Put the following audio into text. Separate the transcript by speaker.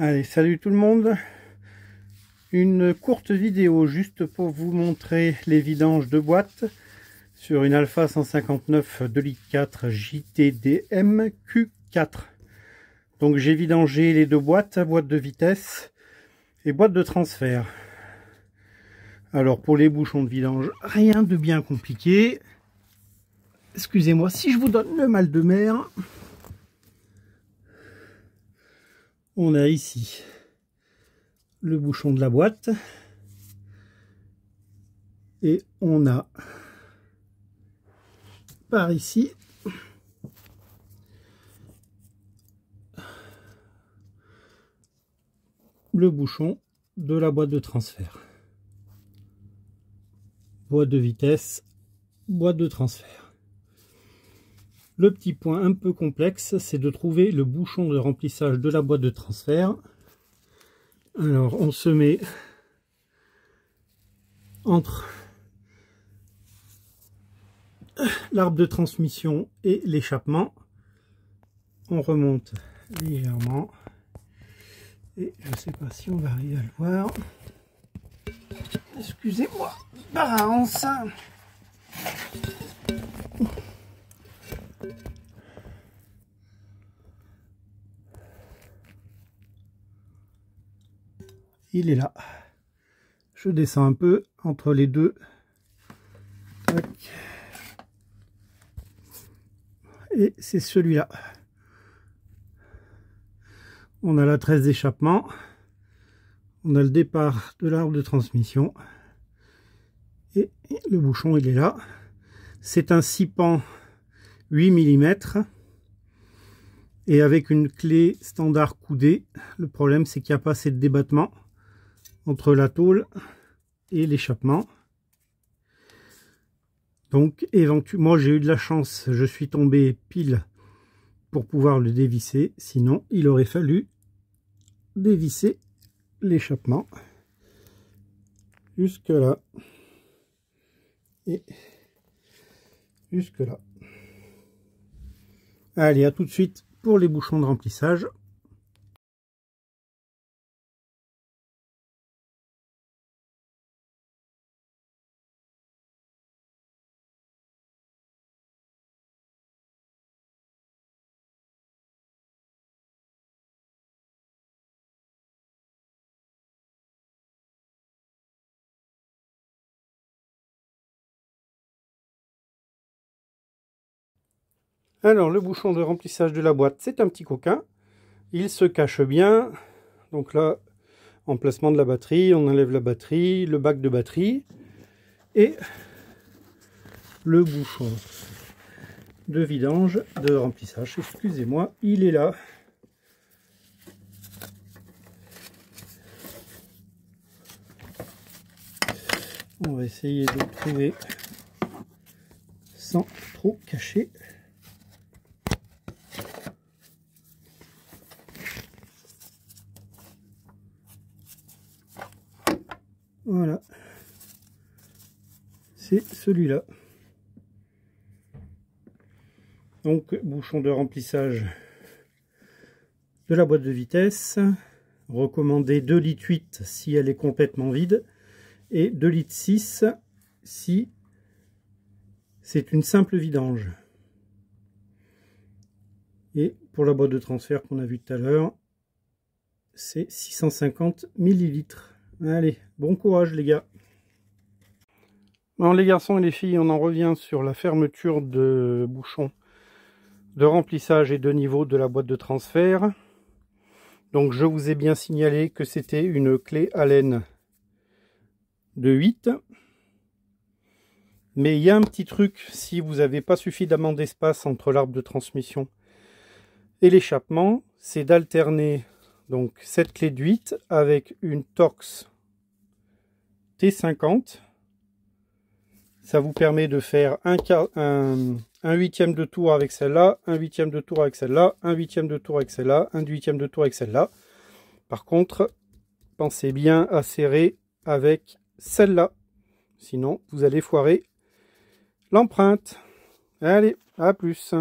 Speaker 1: Allez, salut tout le monde. Une courte vidéo juste pour vous montrer les vidanges de boîtes sur une Alpha 159 2,4 litres JTDM Q4. Donc j'ai vidangé les deux boîtes, boîte de vitesse et boîte de transfert. Alors pour les bouchons de vidange, rien de bien compliqué. Excusez-moi si je vous donne le mal de mer. On a ici le bouchon de la boîte et on a par ici le bouchon de la boîte de transfert. Boîte de vitesse, boîte de transfert. Le petit point un peu complexe, c'est de trouver le bouchon de remplissage de la boîte de transfert. Alors on se met entre l'arbre de transmission et l'échappement. On remonte légèrement. Et je ne sais pas si on va arriver à le voir. Excusez-moi d'avance. Il est là. Je descends un peu entre les deux. Tac. Et c'est celui-là. On a la tresse d'échappement. On a le départ de l'arbre de transmission. Et le bouchon, il est là. C'est un 6 pans 8 mm. Et avec une clé standard coudée. Le problème, c'est qu'il n'y a pas assez de débattement entre la tôle et l'échappement. Donc éventuellement, j'ai eu de la chance, je suis tombé pile pour pouvoir le dévisser, sinon il aurait fallu dévisser l'échappement jusque là et jusque là. Allez, à tout de suite pour les bouchons de remplissage. Alors le bouchon de remplissage de la boîte, c'est un petit coquin, il se cache bien. Donc là, emplacement de la batterie, on enlève la batterie, le bac de batterie et le bouchon de vidange, de remplissage, excusez-moi, il est là. On va essayer de le trouver sans trop cacher. Voilà, c'est celui-là. Donc bouchon de remplissage de la boîte de vitesse, recommandé 2,8 litres si elle est complètement vide et 2,6 litres si c'est une simple vidange. Et pour la boîte de transfert qu'on a vu tout à l'heure, c'est 650 millilitres. Allez, bon courage les gars. Bon les garçons et les filles, on en revient sur la fermeture de bouchon de remplissage et de niveau de la boîte de transfert. Donc je vous ai bien signalé que c'était une clé Allen de 8. Mais il y a un petit truc, si vous n'avez pas suffisamment d'espace entre l'arbre de transmission et l'échappement, c'est d'alterner donc cette clé de 8 avec une Torx T50. Ça vous permet de faire un huitième de tour avec celle-là, un huitième de tour avec celle-là, un huitième de tour avec celle-là, un huitième de tour avec celle-là. Par contre, pensez bien à serrer avec celle-là. Sinon, vous allez foirer l'empreinte. Allez, à plus.